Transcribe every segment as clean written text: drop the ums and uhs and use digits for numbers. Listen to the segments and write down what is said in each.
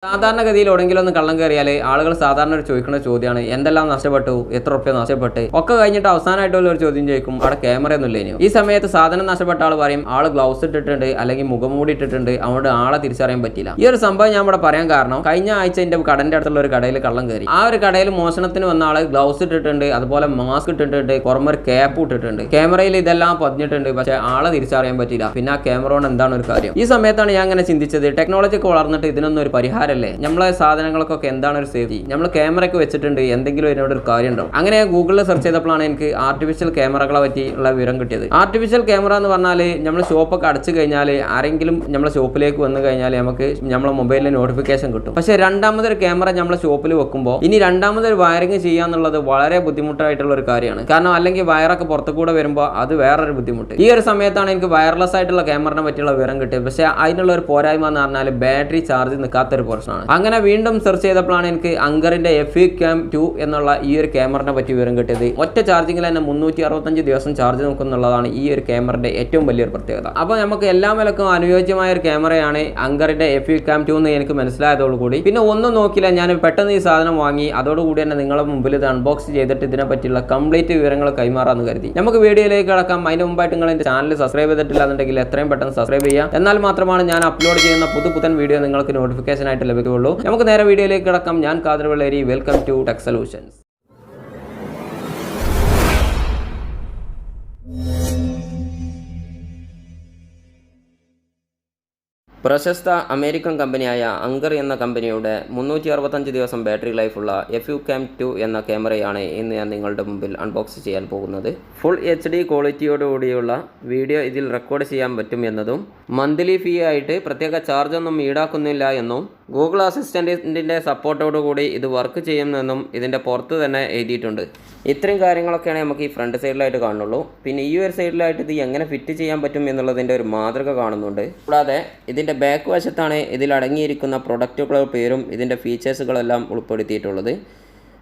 സാധാരണഗതിയിൽ എവിടെയെങ്കിലും ഒന്ന് കള്ളം കയറിയാൽ ആളുകൾ സാധാരണ ഒരു ചോദിക്കുന്ന ചോദ്യമാണ് എന്തെല്ലാം നഷ്ടപ്പെട്ടു, എത്ര റുപ്യ നഷ്ടപ്പെട്ട് ഒക്കെ കഴിഞ്ഞിട്ട് അവസാനമായിട്ടുള്ള ഒരു ചോദ്യം ചോദിക്കും, അവിടെ ക്യാമറ ഒന്നും ഇല്ലേനു. ഈ സമയത്ത് സാധനം നഷ്ടപ്പെട്ട ആൾ പറയും ആള് ഗ്ലൗസ് ഇട്ടിട്ടുണ്ട് അല്ലെങ്കിൽ മുഖംമൂടി ഇട്ടിട്ടുണ്ട്, അതുകൊണ്ട് ആളെ തിരിച്ചറിയാൻ പറ്റില്ല. ഈ ഒരു സംഭവം ഞാൻ ഇവിടെ പറയാൻ കാരണം കഴിഞ്ഞ ആഴ്ച എന്റെ കടന്റെ അടുത്തുള്ള ഒരു കടയിൽ കള്ളം കയറി. ആ ഒരു കടയിൽ മോഷണത്തിന് വന്ന ആള് ഗ്ലൗസ് ഇട്ടിട്ടുണ്ട്, അതുപോലെ മാസ്ക് ഇട്ടിട്ടുണ്ട്, പുറമെ ഒരു ക്യാപ്പ് ഇട്ടിട്ടുണ്ട്. ക്യാമറയിൽ ഇതെല്ലാം പതിഞ്ഞിട്ടുണ്ട്, പക്ഷെ ആളെ തിരിച്ചറിയാൻ പറ്റില്ല. പിന്നെ ആ ക്യാമറ കൊണ്ട് എന്താണ് ഒരു കാര്യം? ഈ സമയത്താണ് ഞാൻ അങ്ങനെ ചിന്തിച്ചത്, ടെക്നോളജി ഒക്കെ വളർന്നിട്ട് ഇതിനൊന്നും ഒരു പരിഹാരം അല്ലേ? നമ്മളെ സാധനങ്ങൾക്കൊക്കെ എന്താണ് ഒരു സേഫ്റ്റി? നമ്മൾ ക്യാമറയ്ക്ക് വെച്ചിട്ടുണ്ട്, എന്തെങ്കിലും ഇതിനോട് ഒരു കാര്യം ഉണ്ടാവും. അങ്ങനെ ഗൂഗിളിൽ സെർച്ച് ചെയ്തപ്പോഴാണ് എനിക്ക് ആർട്ടിഫിഷ്യൽ ക്യാമറകളെ പറ്റിയുള്ള വിവരം കിട്ടിയത്. ആർട്ടിഫിഷ്യൽ ക്യാമറ എന്ന് പറഞ്ഞാൽ നമ്മൾ ഷോപ്പൊക്കെ അടച്ചു കഴിഞ്ഞാൽ ആരെങ്കിലും നമ്മളെ ഷോപ്പിലേക്ക് വന്നു കഴിഞ്ഞാൽ നമുക്ക് നമ്മളെ മൊബൈലിൽ നോട്ടിഫിക്കേഷൻ കിട്ടും. പക്ഷേ രണ്ടാമതൊരു ക്യാമറ നമ്മളെ ഷോപ്പിൽ വെക്കുമ്പോൾ ഇനി രണ്ടാമതൊരു വയറിങ് ചെയ്യാന്നുള്ളത് വളരെ ബുദ്ധിമുട്ടായിട്ടുള്ള ഒരു കാര്യമാണ്. കാരണം അല്ലെങ്കിൽ വയറൊക്കെ പുറത്തു കൂടെ വരുമ്പോൾ അത് വേറൊരു ബുദ്ധിമുട്ട്. ഈ ഒരു സമയത്താണ് എനിക്ക് വയർലെസ് ആയിട്ടുള്ള ക്യാമറനെ പറ്റിയുള്ള വിവരം കിട്ടിയത്. പക്ഷേ അതിനുള്ള ഒരു പോരായ്മ എന്ന് പറഞ്ഞാൽ ബാറ്ററി ചാർജ് നിൽക്കാത്തൊരു പോർഷനാണ്. അങ്ങനെ വീണ്ടും സെർച്ച് ചെയ്തപ്പോഴാണ് എനിക്ക് അങ്കറിന്റെ FE-Cam2 എന്നുള്ള ഈ ഒരു ക്യാമറനെ പറ്റി വിവരം കിട്ടിയത്. ഒറ്റ ചാർജിങ്ങിൽ തന്നെ 365 ദിവസം ചാർജ് നോക്കുന്നുള്ളതാണ് ഈ ഒരു ക്യാമറയുടെ ഏറ്റവും വലിയൊരു പ്രത്യേകത. അപ്പോൾ നമുക്ക് എല്ലാ വിലക്കും അനുയോജ്യമായ ഒരു ക്യാമറയാണ് അങ്കറിന്റെ FE-Cam2 എന്ന് എനിക്ക് മനസ്സിലായതോടുകൂടി പിന്നെ ഒന്നും നോക്കില്ല, ഞാൻ പെട്ടെന്ന് ഈ സാധനം വാങ്ങി. അതോടുകൂടി തന്നെ നിങ്ങളുടെ മുമ്പിൽ ഇത് അൺബോക്സ് ചെയ്തിട്ട് ഇതിനെ പറ്റിയുള്ള കംപ്ലീറ്റ് വിവരങ്ങൾ കൈമാറാമെന്ന് കരുതി. നമുക്ക് വീഡിയോയിലേക്ക് കടക്കാം. അതിന് മുമ്പായിട്ട് നിങ്ങൾ എൻ്റെ ചാനൽ സബ്സ്ക്രൈബ് ചെയ്തിട്ടില്ല എന്നുണ്ടെങ്കിൽ എത്രയും പെട്ടെന്ന് സബ്സ്ക്രൈബ് ചെയ്യാം. എന്നാൽ മാത്രമാണ് ഞാൻ അപ്ലോഡ് ചെയ്യുന്ന പുതുപുത്തൻ വീഡിയോ നിങ്ങൾക്ക് നോട്ടിഫിക്കേഷൻ ആയിട്ട് ലഭിക്കുകയുള്ളൂ. നമുക്ക് നേരെ വീഡിയോയിലേക്ക് കിടക്കാം. ഞാൻ Khader Velleri. Welcome to tech solutions. പ്രശസ്ത അമേരിക്കൻ കമ്പനിയായ അങ്കർ എന്ന കമ്പനിയുടെ 365 ദിവസം ബാറ്ററി ലൈഫുള്ള FE-Cam2 എന്ന ക്യാമറയാണ് ഇന്ന് ഞാൻ നിങ്ങളുടെ മുമ്പിൽ അൺബോക്സ് ചെയ്യാൻ പോകുന്നത്. ഫുൾ HD ക്വാളിറ്റിയോടുകൂടിയുള്ള വീഡിയോ ഇതിൽ റെക്കോർഡ് ചെയ്യാൻ പറ്റും എന്നതും മന്ത്ലി ഫീ ആയിട്ട് പ്രത്യേക ചാർജൊന്നും ഈടാക്കുന്നില്ല എന്നും ഗൂഗിൾ അസിസ്റ്റൻറ്റിൻ്റെ സപ്പോർട്ടോടുകൂടി ഇത് വർക്ക് ചെയ്യുമെന്നും ഇതിൻ്റെ പുറത്ത് തന്നെ എഴുതിയിട്ടുണ്ട്. ഇത്രയും കാര്യങ്ങളൊക്കെയാണ് നമുക്ക് ഈ ഫ്രണ്ട് സൈഡിലായിട്ട് കാണുന്നുള്ളൂ. പിന്നെ ഈ ഒരു സൈഡിലായിട്ട് ഇത് എങ്ങനെ ഫിറ്റ് ചെയ്യാൻ പറ്റും എന്നുള്ളതിൻ്റെ ഒരു മാതൃക കാണുന്നുണ്ട്. കൂടാതെ ഇതിൻ്റെ ബാക്ക് വശത്താണ് ഇതിൽ അടങ്ങിയിരിക്കുന്ന പ്രൊഡക്റ്റുകളുടെ പേരും ഇതിൻ്റെ ഫീച്ചേഴ്സുകളെല്ലാം ഉൾപ്പെടുത്തിയിട്ടുള്ളത്.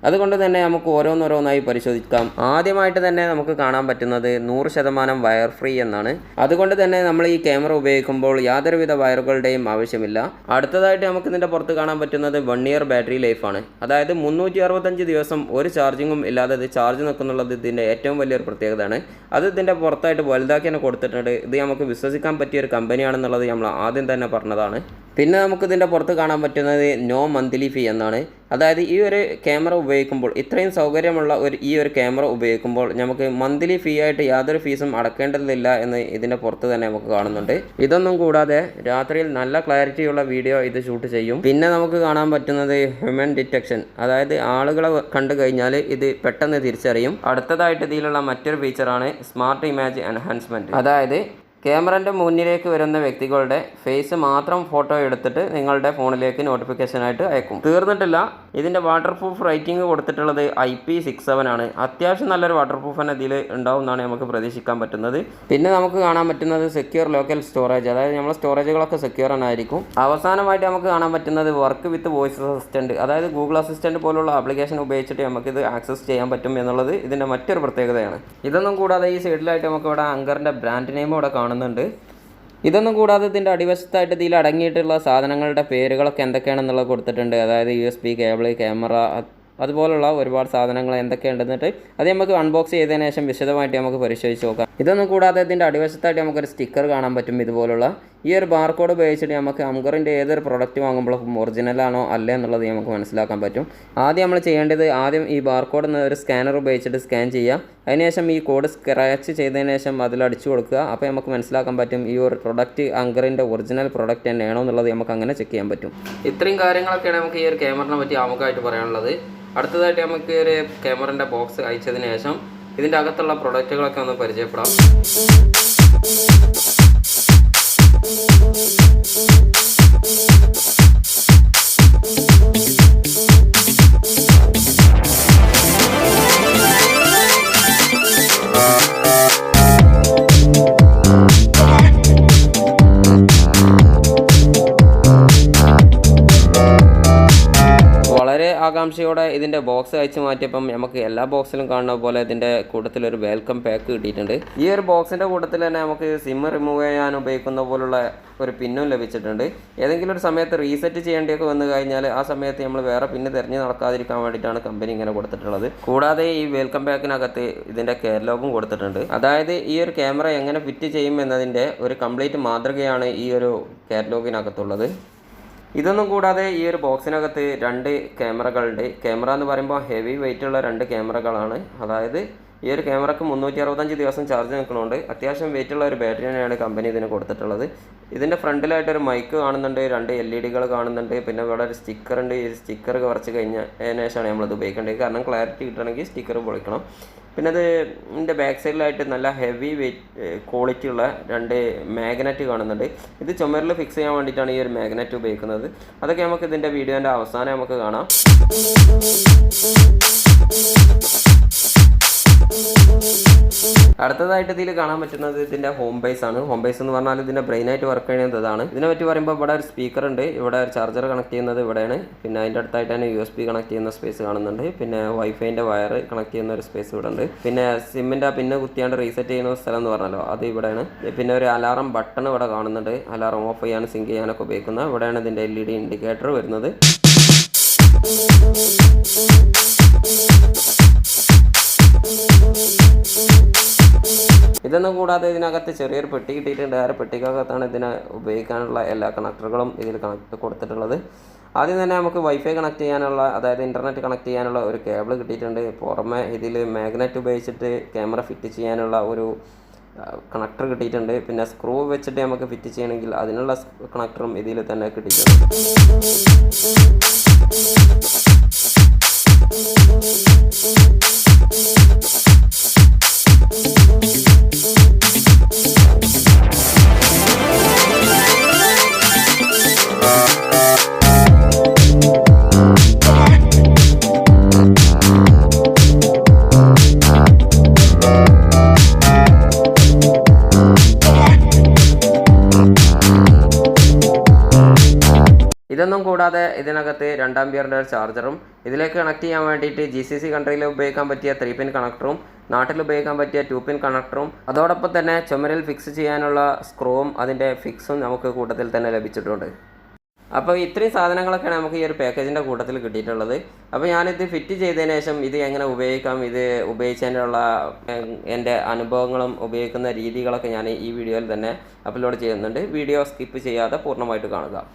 അതുകൊണ്ട് തന്നെ നമുക്ക് ഓരോന്നോരോന്നായി പരിശോധിക്കാം. ആദ്യമായിട്ട് തന്നെ നമുക്ക് കാണാൻ പറ്റുന്നത് 100% വയർ ഫ്രീ എന്നാണ്. അതുകൊണ്ട് തന്നെ നമ്മൾ ഈ ക്യാമറ ഉപയോഗിക്കുമ്പോൾ യാതൊരുവിധ വയറുകളുടെയും ആവശ്യമില്ല. അടുത്തതായിട്ട് നമുക്ക് ഇതിൻ്റെ പുറത്ത് കാണാൻ പറ്റുന്നത് 1 ഇയർ ബാറ്ററി ലൈഫാണ്. അതായത് 365 ദിവസം ഒരു ചാർജിങ്ങും ഇല്ലാതെ ഇത് ചാർജ് നിൽക്കുന്നുള്ളത് ഇതിൻ്റെ ഏറ്റവും വലിയൊരു പ്രത്യേകതയാണ്. അത് ഇതിൻ്റെ പുറത്തായിട്ട് വലുതാക്കി തന്നെ കൊടുത്തിട്ടുണ്ട്. ഇത് നമുക്ക് വിശ്വസിക്കാൻ പറ്റിയ ഒരു കമ്പനിയാണെന്നുള്ളത് നമ്മൾ ആദ്യം തന്നെ പറഞ്ഞതാണ്. പിന്നെ നമുക്ക് ഇതിൻ്റെ പുറത്ത് കാണാൻ പറ്റുന്നത് നോ മന്ത്ലി ഫീ എന്നാണ്. അതായത് ഈ ഒരു ക്യാമറ ഉപയോഗിക്കുമ്പോൾ ഇത്രയും സൗകര്യമുള്ള ഈ ഒരു ക്യാമറ ഉപയോഗിക്കുമ്പോൾ നമുക്ക് മന്ത്ലി ഫീ ആയിട്ട് യാതൊരു ഫീസും അടക്കേണ്ടതില്ല എന്ന് ഇതിൻ്റെ പുറത്ത് തന്നെ നമുക്ക് കാണുന്നുണ്ട്. ഇതൊന്നും കൂടാതെ രാത്രിയിൽ നല്ല ക്ലാരിറ്റിയുള്ള വീഡിയോ ഇത് ഷൂട്ട് ചെയ്യും. പിന്നെ നമുക്ക് കാണാൻ പറ്റുന്നത് ഹ്യൂമൻ ഡിറ്റക്ഷൻ, അതായത് ആളുകളെ കണ്ടു കഴിഞ്ഞാൽ ഇത് പെട്ടെന്ന് തിരിച്ചറിയും. അടുത്തതായിട്ട് ഇതിലുള്ള മറ്റൊരു ഫീച്ചറാണ് സ്മാർട്ട് ഇമേജ് എൻഹാൻസ്മെൻറ്റ്. അതായത് ക്യാമറൻ്റെ മുന്നിലേക്ക് വരുന്ന വ്യക്തികളുടെ ഫേസ് മാത്രം ഫോട്ടോ എടുത്തിട്ട് നിങ്ങളുടെ ഫോണിലേക്ക് നോട്ടിഫിക്കേഷനായിട്ട് അയക്കും. തീർന്നിട്ടില്ല, ഇതിൻ്റെ വാട്ടർ പ്രൂഫ് റേറ്റിംഗ് കൊടുത്തിട്ടുള്ളത് IP67 ആണ്. അത്യാവശ്യം നല്ലൊരു വാട്ടർ പ്രൂഫ് തന്നെ ഇതിൽ ഉണ്ടാവും എന്നാണ് നമുക്ക് പ്രതീക്ഷിക്കാൻ പറ്റുന്നത്. പിന്നെ നമുക്ക് കാണാൻ പറ്റുന്നത് സെക്യൂർ ലോക്കൽ സ്റ്റോറേജ്, അതായത് നമ്മുടെ സ്റ്റോറേജുകളൊക്കെ സെക്യൂർ ആയിരിക്കും. അവസാനമായിട്ട് നമുക്ക് കാണാൻ പറ്റുന്നത് വർക്ക് വിത്ത് വോയിസ് അസിസ്റ്റൻറ്റ്, അതായത് ഗൂഗിൾ അസിസ്റ്റൻറ്റ് പോലുള്ള ആപ്ലിക്കേഷൻ ഉപയോഗിച്ചിട്ട് നമുക്കിത് ആക്സസ് ചെയ്യാൻ പറ്റും എന്നുള്ളത് ഇതിൻ്റെ മറ്റൊരു പ്രത്യേകതയാണ്. ഇതൊന്നും കൂടാതെ ഈ സൈഡിലായിട്ട് നമുക്ക് ഇവിടെ അങ്കറിൻ്റെ ബ്രാൻഡ് നെയിം ഇവിടെ കാണുന്നുണ്ട്. ഇതൊന്നും കൂടാതെ ഇതിൻ്റെ അടിവശത്തായിട്ട് ഇതിൽ അടങ്ങിയിട്ടുള്ള സാധനങ്ങളുടെ പേരുകളൊക്കെ എന്തൊക്കെയാണെന്നുള്ളത് കൊടുത്തിട്ടുണ്ട്. അതായത് USB കേബിൾ, ക്യാമറ, അതുപോലുള്ള ഒരുപാട് സാധനങ്ങൾ എന്തൊക്കെയുണ്ടെന്നിട്ട് അത് നമുക്ക് അൺബോക്സ് ചെയ്തതിന് ശേഷം വിശദമായിട്ട് നമുക്ക് പരിശോധിച്ച് നോക്കാം. ഇതൊന്നും കൂടാതെ ഇതിൻ്റെ അടിവശത്തായിട്ട് നമുക്കൊരു സ്റ്റിക്കർ കാണാൻ പറ്റും. ഇതുപോലുള്ള ഈ ഒരു ബാർകോഡ് ഉപയോഗിച്ചിട്ട് നമുക്ക് അങ്കറിൻ്റെ ഏതൊരു പ്രൊഡക്റ്റ് വാങ്ങുമ്പോഴും ഒറിജിനലാണോ അല്ലേ എന്നുള്ളത് നമുക്ക് മനസ്സിലാക്കാൻ പറ്റും. ആദ്യം നമ്മൾ ചെയ്യേണ്ടത് ഈ ബാർകോഡ് ഒരു സ്കാനർ ഉപയോഗിച്ചിട്ട് സ്കാൻ ചെയ്യുക. അതിനുശേഷം ഈ കോഡ് സ്ക്രാച്ച് ചെയ്തതിന് ശേഷം അതിൽ അടിച്ചു കൊടുക്കുക. അപ്പോൾ നമുക്ക് മനസ്സിലാക്കാൻ പറ്റും ഈ ഒരു പ്രൊഡക്റ്റ് അങ്കറിൻ്റെ ഒറിജിനൽ പ്രൊഡക്റ്റ് തന്നെയാണോ എന്നുള്ളത് നമുക്ക് അങ്ങനെ ചെക്ക് ചെയ്യാൻ പറ്റും. ഇത്രയും കാര്യങ്ങളൊക്കെയാണ് നമുക്ക് ഈ ഒരു ക്യാമറയെ പറ്റി ആമുഖമായിട്ട് പറയാനുള്ളത്. അടുത്തതായിട്ട് നമുക്ക് ഒരു ക്യാമറൻ്റെ ബോക്സ് അയച്ചതിന് ശേഷം ഇതിൻ്റെ അകത്തുള്ള പ്രൊഡക്റ്റുകളൊക്കെ ഒന്ന് പരിചയപ്പെടാം. ആകാംക്ഷയോടെ ഇതിൻ്റെ ബോക്സ് അയച്ചു മാറ്റിയപ്പം നമുക്ക് എല്ലാ ബോക്സിലും കാണുന്ന പോലെ ഇതിൻ്റെ കൂട്ടത്തിലൊരു വെൽക്കം പാക്ക് കിട്ടിയിട്ടുണ്ട്. ഈ ഒരു ബോക്സിൻ്റെ കൂട്ടത്തിൽ തന്നെ നമുക്ക് സിം റിമൂവ് ചെയ്യാൻ ഉപയോഗിക്കുന്ന പോലുള്ള ഒരു പിന്നും ലഭിച്ചിട്ടുണ്ട്. ഏതെങ്കിലും ഒരു സമയത്ത് റീസെറ്റ് ചെയ്യേണ്ടിയൊക്കെ വന്നു കഴിഞ്ഞാൽ ആ സമയത്ത് നമ്മൾ വേറെ പിന്ന് തിരഞ്ഞ് നടക്കാതിരിക്കാൻ വേണ്ടിയിട്ടാണ് കമ്പനി ഇങ്ങനെ കൊടുത്തിട്ടുള്ളത്. കൂടാതെ ഈ വെൽക്കം പാക്കിനകത്ത് ഇതിൻ്റെ കാറ്റലോഗും കൊടുത്തിട്ടുണ്ട്. അതായത് ഈ ഒരു ക്യാമറ എങ്ങനെ ഫിറ്റ് ചെയ്യും എന്നതിൻ്റെ ഒരു കംപ്ലീറ്റ് മാതൃകയാണ് ഈ ഒരു കാറ്റലോഗിനകത്തുള്ളത്. ഇതൊന്നും കൂടാതെ ഈ ഒരു ബോക്സിനകത്ത് 2 ക്യാമറകളുണ്ട്. ക്യാമറ എന്ന് പറയുമ്പോൾ ഹെവി വെയിറ്റുള്ള 2 ക്യാമറകളാണ്. അതായത് ഈ ഒരു ക്യാമറക്ക് 365 ദിവസം ചാർജ് നിൽക്കുന്നുണ്ട്. അത്യാവശ്യം വെയിറ്റുള്ള ഒരു ബാറ്ററി തന്നെയാണ് കമ്പനി ഇതിന് കൊടുത്തിട്ടുള്ളത്. ഇതിൻ്റെ ഫ്രണ്ടിലായിട്ടൊരു മൈക്ക് കാണുന്നുണ്ട്, 2 LED കാണുന്നുണ്ട്, പിന്നെ ഇവിടെ ഒരു സ്റ്റിക്കർ ഉണ്ട്. ഈ സ്റ്റിക്കർ കുറച്ച് കഴിഞ്ഞതിന് ശേഷമാണ് നമ്മളിത് ഉപയോഗിക്കേണ്ടത്. കാരണം ക്ലാരിറ്റി കിട്ടണമെങ്കിൽ സ്റ്റിക്കർ പൊളിക്കണം. പിന്നെ ഇതിൻ്റെ ബാക്ക് സൈഡിലായിട്ട് നല്ല ഹെവി വെയിറ്റ് ക്വാളിറ്റി ഉള്ള 2 മാഗ്നറ്റ് കാണുന്നുണ്ട്. ഇത് ചുമരിൽ ഫിക്സ് ചെയ്യാൻ വേണ്ടിയിട്ടാണ് ഈ ഒരു മാഗ്നറ്റ് ഉപയോഗിക്കുന്നത്. അതൊക്കെ നമുക്ക് ഇതിൻ്റെ വീഡിയോൻ്റെ അവസാനം നമുക്ക് കാണാം. അടുത്തതായിട്ട് ഇതിൽ കാണാൻ പറ്റുന്നത് ഇതിൻ്റെ ഹോം ബേസ് ആണ്. ഹോം ബേസ് എന്ന് പറഞ്ഞാൽ ഇതിൻ്റെ ബ്രെയിനായിട്ട് വർക്ക് ചെയ്യുന്നതാണ്. ഇതിനെ പറ്റി പറയുമ്പോൾ ഇവിടെ ഒരു സ്പീക്കർ ഉണ്ട്, ഇവിടെ ഒരു ചാർജർ കണക്ട് ചെയ്യുന്നത് ഇവിടെയാണ്. പിന്നെ അതിൻ്റെ അടുത്തായിട്ട് തന്നെ USB കണക്ട് ചെയ്യുന്ന സ്പേസ് കാണുന്നുണ്ട്. പിന്നെ വൈഫൈൻ്റെ വയർ കണക്ട് ചെയ്യുന്ന ഒരു സ്പേസ് ഇവിടെ ഉണ്ട്. പിന്നെ സിമ്മിൻ്റെ പിന്നെ കുത്തിയാണ്ട് റീസെറ്റ് ചെയ്യുന്ന സ്ഥലം എന്ന് പറഞ്ഞല്ലോ അത് ഇവിടെയാണ്. പിന്നെ ഒരു അലാറം ബട്ടൺ ഇവിടെ കാണുന്നുണ്ട്, അലാറം ഓഫ് ചെയ്യാനും സിങ്ക് ചെയ്യാനൊക്കെ ഉപയോഗിക്കുന്ന. ഇവിടെയാണ് ഇതിൻ്റെ LED ഇൻഡിക്കേറ്റർ വരുന്നത്. ഇതൊന്നും കൂടാതെ ഇതിനകത്ത് ചെറിയൊരു പെട്ടി കിട്ടിയിട്ടുണ്ട്. ആ പെട്ടിക്കകത്താണ് ഇതിനെ ഉപയോഗിക്കാനുള്ള എല്ലാ കണക്ടറുകളും ഇതിൽ കൊടുത്തിട്ടുള്ളത്. ആദ്യം തന്നെ നമുക്ക് വൈഫൈ കണക്ട് ചെയ്യാനുള്ള, അതായത് ഇൻ്റർനെറ്റ് കണക്ട് ചെയ്യാനുള്ള ഒരു കേബിൾ കിട്ടിയിട്ടുണ്ട്. പുറമെ ഇതിൽ മാഗ്നറ്റ് ഉപയോഗിച്ചിട്ട് ക്യാമറ ഫിറ്റ് ചെയ്യാനുള്ള ഒരു കണക്ടർ കിട്ടിയിട്ടുണ്ട്. പിന്നെ സ്ക്രൂ വെച്ചിട്ട് നമുക്ക് ഫിറ്റ് ചെയ്യണമെങ്കിൽ അതിനുള്ള കണക്ടറും ഇതിൽ തന്നെ കിട്ടിയിട്ടുണ്ട്. ഇതൊന്നും കൂടാതെ ഇതിനകത്ത് 2 ആമ്പിയറിൻ്റെ ഒരു ചാർജറും, ഇതിലേക്ക് കണക്ട് ചെയ്യാൻ വേണ്ടിയിട്ട് GCC കൺട്രിയിൽ ഉപയോഗിക്കാൻ പറ്റിയ 3 പിൻ കണക്ടറും, നാട്ടിൽ ഉപയോഗിക്കാൻ പറ്റിയ 2 പിൻ കണക്ടറും, അതോടൊപ്പം തന്നെ ചുമരിൽ ഫിക്സ് ചെയ്യാനുള്ള സ്ക്രൂവും അതിൻ്റെ ഫിക്സും നമുക്ക് കൂട്ടത്തിൽ തന്നെ ലഭിച്ചിട്ടുണ്ട്. അപ്പോൾ ഇത്രയും സാധനങ്ങളൊക്കെയാണ് നമുക്ക് ഈ ഒരു പാക്കേജിൻ്റെ കൂട്ടത്തിൽ കിട്ടിയിട്ടുള്ളത്. അപ്പോൾ ഞാനിത് ഫിറ്റ് ചെയ്തതിന് ശേഷം ഇത് എങ്ങനെ ഉപയോഗിക്കാം, ഇത് ഉപയോഗിച്ചതിനുള്ള എൻ്റെ അനുഭവങ്ങളും ഉപയോഗിക്കുന്ന രീതികളൊക്കെ ഞാൻ ഈ വീഡിയോയിൽ തന്നെ അപ്ലോഡ് ചെയ്യുന്നുണ്ട്. വീഡിയോ സ്കിപ്പ് ചെയ്യാതെ പൂർണ്ണമായിട്ട് കാണുക.